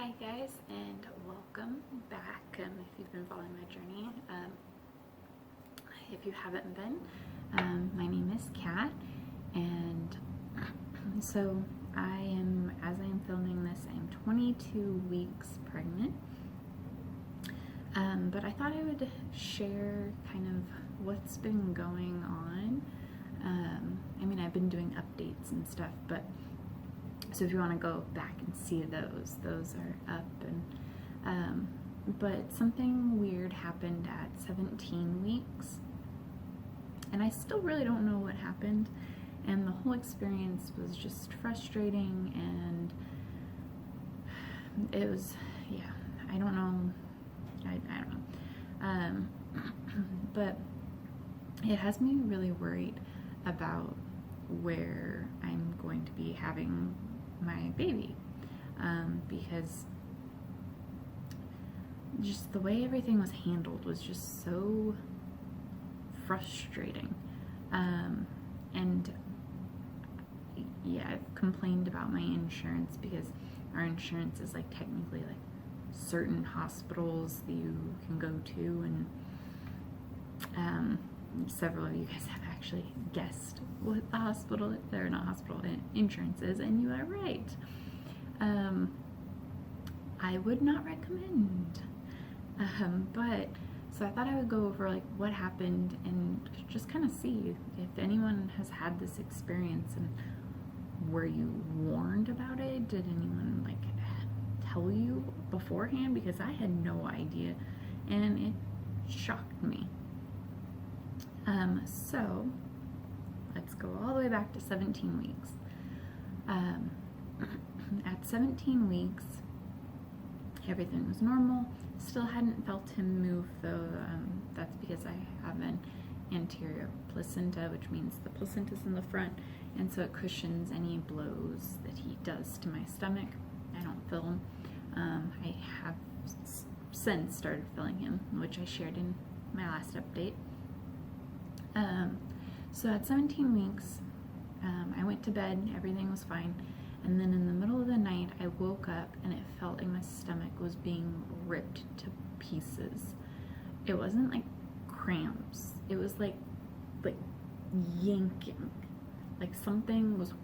Hi guys, and welcome back if you've been following my journey. If you haven't been, my name is Kat, and so as I am filming this, I am 22 weeks pregnant. But I thought I would share kind of what's been going on. I've been doing updates and stuff, but so if you want to go back and see those are up. And but something weird happened at 17 weeks, and I still really don't know what happened, and the whole experience was just frustrating, and it was, I don't know, I don't know, but it has me really worried about where I'm going to be having my baby, because just the way everything was handled was just so frustrating. And I've complained about my insurance, because our insurance is like technically like certain hospitals that you can go to, and several of you guys have actually guessed what the hospital, or not hospital, insurance is, and you are right. I would not recommend. But so I thought I would go over like what happened and just kind of see if anyone has had this experience, and were you warned about it? Did anyone like tell you beforehand? Because I had no idea, and it shocked me. So let's go all the way back to 17 weeks. At 17 weeks, everything was normal. Still hadn't felt him move, though. That's because I have an anterior placenta, which means the placenta's in the front, and so it cushions any blows that he does to my stomach. I don't feel him. I have since started feeling him, which I shared in my last update. So at 17 weeks, I went to bed, everything was fine, and then in the middle of the night, I woke up and it felt like my stomach was being ripped to pieces. It wasn't like cramps, it was like yanking, like something was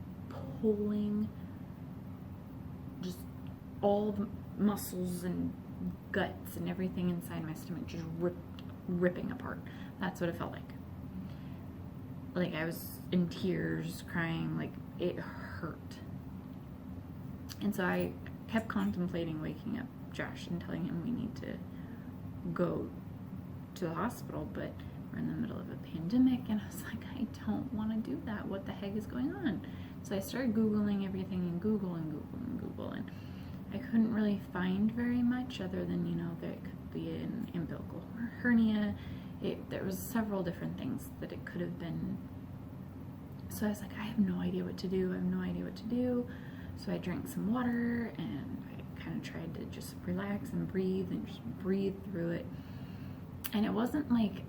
pulling just all the muscles and guts and everything inside my stomach, just ripping apart. That's what it felt like. Like I was in tears, crying, like it hurt. And so I kept contemplating waking up Josh and telling him we need to go to the hospital, but we're in the middle of a pandemic, and I was like, I don't want to do that. What the heck is going on? So I started Googling everything, and Google, and I couldn't really find very much other than, that it could be an umbilical hernia. There was several different things that it could have been. So I was like, I have no idea what to do. So I drank some water, and I kind of tried to just relax and just breathe through it. And it wasn't like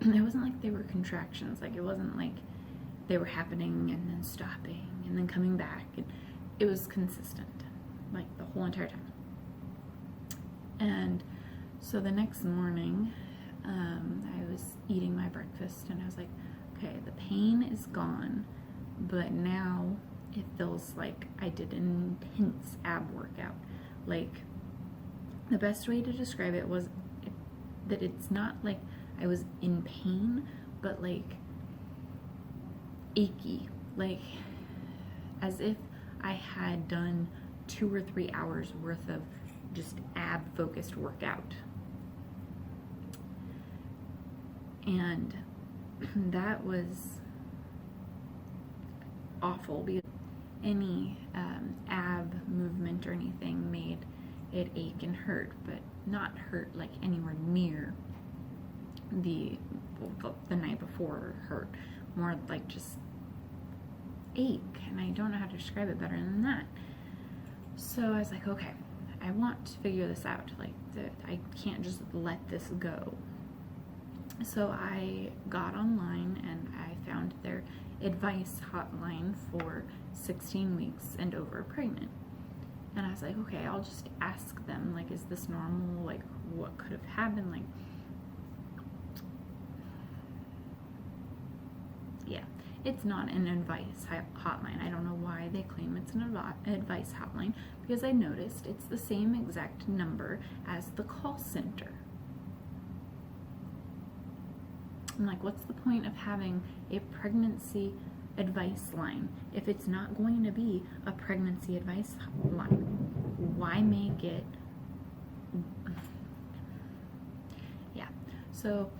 they were contractions. Like it wasn't like they were happening and then stopping and then coming back. It was consistent, like the whole entire time. And so the next morning, I was eating my breakfast, and I was like, okay, the pain is gone, but now it feels like I did an intense ab workout. Like, the best way to describe it was that it's not like I was in pain, but like achy, like as if I had done 2 or 3 hours worth of just ab focused workout. And that was awful, because any ab movement or anything made it ache and hurt, but not hurt like anywhere near the night before hurt. More like just ache, and I don't know how to describe it better than that. So I was like, okay, I want to figure this out. Like, I can't just let this go. So I got online and I found their, advice hotline for 16 weeks and over pregnant. And I was like, okay, I'll just ask them, like, is this normal? Like, what could have happened? Like, yeah, it's not an advice hotline. I don't know why they claim it's an advice hotline, because I noticed it's the same exact number as the call center. I'm like, what's the point of having a pregnancy advice line if it's not going to be a pregnancy advice line? Why make it? Yeah. So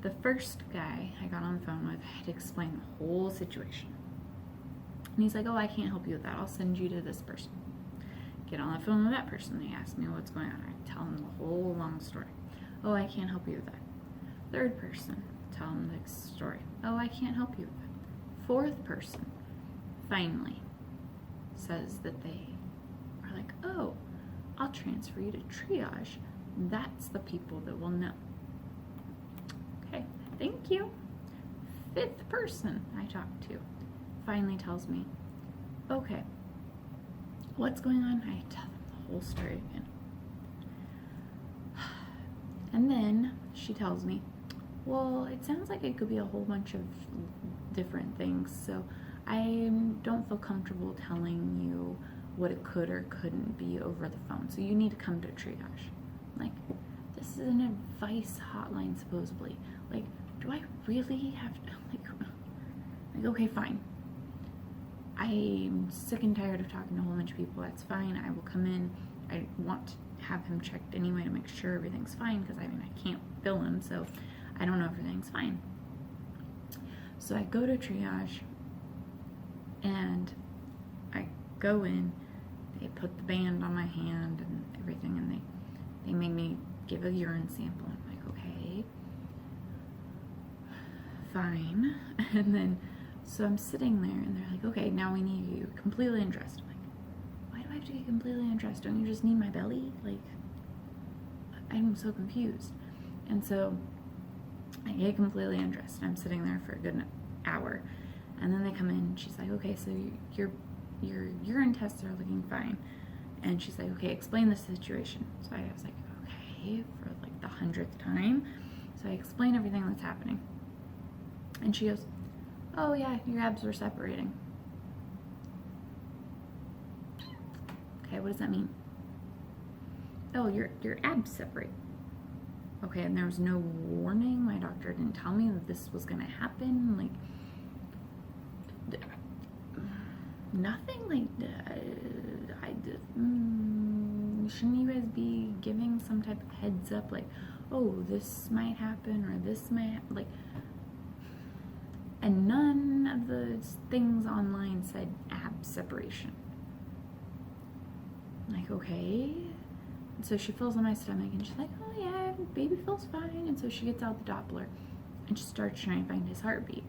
the first guy I got on the phone with had explained the whole situation. And he's like, oh, I can't help you with that. I'll send you to this person. Get on the phone with that person. They ask me what's going on. I tell them the whole long story. Oh, I can't help you with that. Third person, tell them the story. Oh, I can't help you with that. Fourth person finally says that they are like, oh, I'll transfer you to triage. That's the people that will know. Okay, thank you. Fifth person I talked to finally tells me, okay, what's going on? I tell them the whole story again. And then she tells me, well, it sounds like it could be a whole bunch of different things, so I don't feel comfortable telling you what it could or couldn't be over the phone, so you need to come to triage. Like, this is an advice hotline, supposedly. Like, do I really have to, like okay, fine. I'm sick and tired of talking to a whole bunch of people. That's fine. I will come in. I want to have him checked anyway to make sure everything's fine, because I can't bill him, so I don't know if everything's fine. So I go to triage, and I go in. They put the band on my hand and everything, and they made me give a urine sample. I'm like, okay, fine. And then, so I'm sitting there, and they're like, okay, now we need you completely undressed. I'm like, why do I have to get completely undressed? Don't you just need my belly? Like, I'm so confused. And so I get completely undressed. I'm sitting there for a good hour, and then they come in. And she's like, okay, so your urine tests are looking fine. And she's like, okay, explain the situation. So I was like, okay, for like the 100th time. So I explain everything that's happening. And she goes, oh yeah, your abs were separating. Okay, what does that mean? Oh, your abs separate. Okay, and there was no warning. My doctor didn't tell me that this was gonna happen. Like, nothing. Like, shouldn't you guys be giving some type of heads up? Like, oh, this might happen, or this might like. And none of the things online said ab separation. Like, okay. So she feels on my stomach, and she's like, oh yeah, baby feels fine. And so she gets out the Doppler, and she starts trying to find his heartbeat.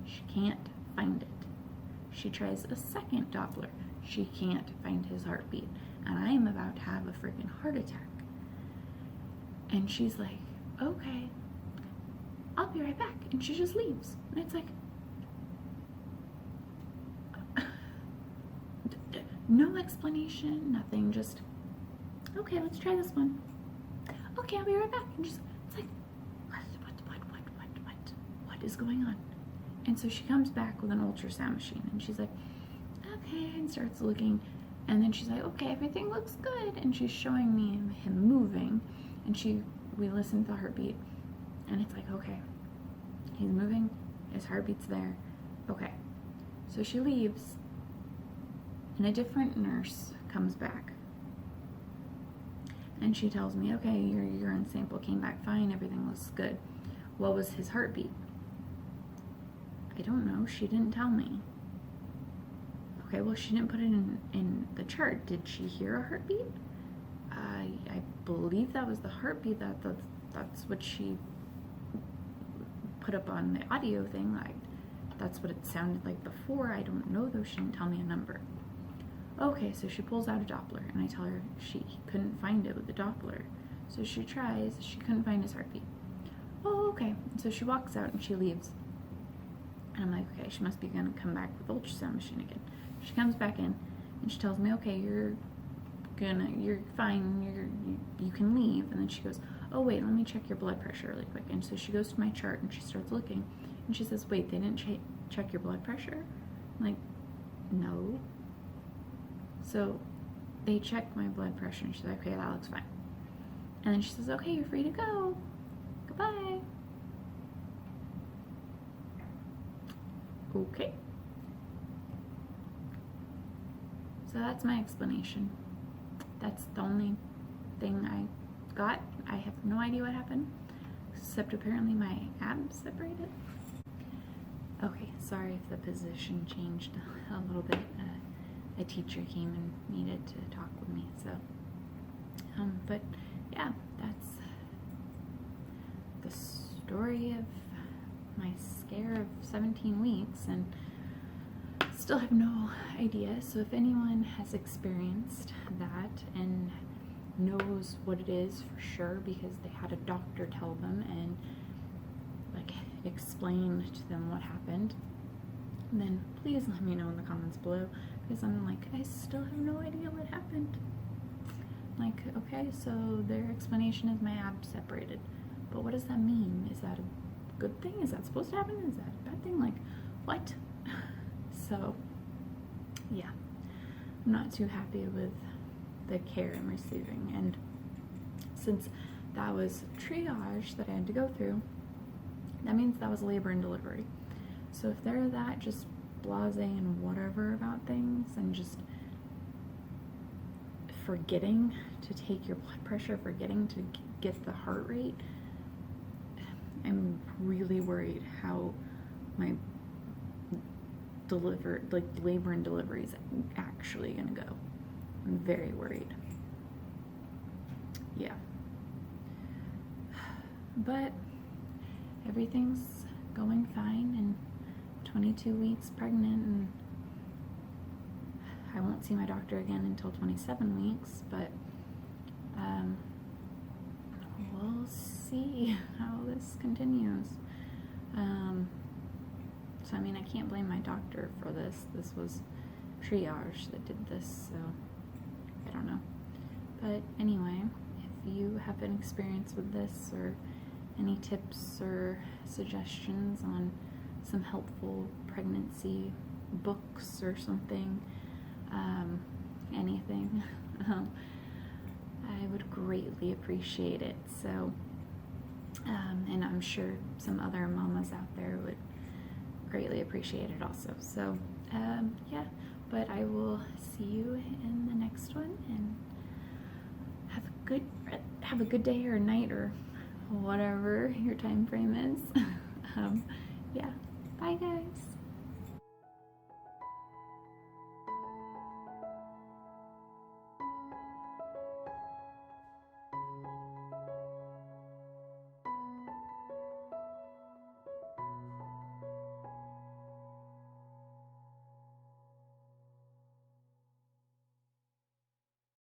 She can't find it. She tries a second Doppler. She can't find his heartbeat. And I am about to have a freaking heart attack. And she's like, okay, I'll be right back. And she just leaves. And it's like, no explanation, nothing, just, okay, let's try this one. Okay, I'll be right back. And just, it's like, what is going on? And so she comes back with an ultrasound machine, and she's like, okay, and starts looking. And then she's like, okay, everything looks good. And she's showing me him moving, and we listen to the heartbeat, and it's like, okay, he's moving, his heartbeat's there. Okay. So she leaves, and a different nurse comes back, and she tells me, okay, your urine sample came back fine, everything looks good. What was his heartbeat? I don't know, she didn't tell me. Okay, well, she didn't put it in the chart. Did she hear a heartbeat? I believe that was the heartbeat. That's what she put up on the audio thing. Like, that's what it sounded like before. I don't know though. She didn't tell me a number. Okay, so she pulls out a Doppler, and I tell her she couldn't find it with the Doppler. So she tries. She couldn't find his heartbeat. Oh, okay. So she walks out and she leaves. And I'm like, okay, she must be gonna come back with the ultrasound machine again. She comes back in, And she tells me, okay, you're fine, you can leave. And then she goes, oh wait, let me check your blood pressure really quick. And so she goes to my chart and she starts looking, and she says, wait, they didn't check your blood pressure? I'm like, no. So they checked my blood pressure, and she's like, okay, that looks fine. And then she says, okay, you're free to go. Goodbye. Okay. So that's my explanation. That's the only thing I got. I have no idea what happened, except apparently my abs separated. Okay, sorry if the position changed a little bit. A teacher came and needed to talk with me, so but yeah, that's the story of my scare of 17 weeks, and still have no idea. So if anyone has experienced that and knows what it is for sure, because they had a doctor tell them and like explain to them what happened, then please let me know in the comments below, because I'm like, I still have no idea what happened. Like, okay, so their explanation is my abs separated, but what does that mean? Is that a good thing? Is that supposed to happen? Is that a bad thing? Like, what? So yeah, I'm not too happy with the care I'm receiving, and since that was triage that I had to go through, that means that was labor and delivery. So if they're that just blasé and whatever about things, and just forgetting to take your blood pressure, forgetting to get the heart rate, I'm really worried how my labor and delivery is actually gonna go. I'm very worried. Yeah. But everything's going fine, and 22 weeks pregnant, and I won't see my doctor again until 27 weeks, but we'll see how this continues. So I mean, I can't blame my doctor for this. This was triage that did this, so I don't know. But anyway, if you have an experience with this, or any tips or suggestions on some helpful pregnancy books or something, anything, I would greatly appreciate it. So, and I'm sure some other mamas out there would greatly appreciate it also. So, yeah, but I will see you in the next one, and have a good day or night or whatever your time frame is. Yeah, bye guys.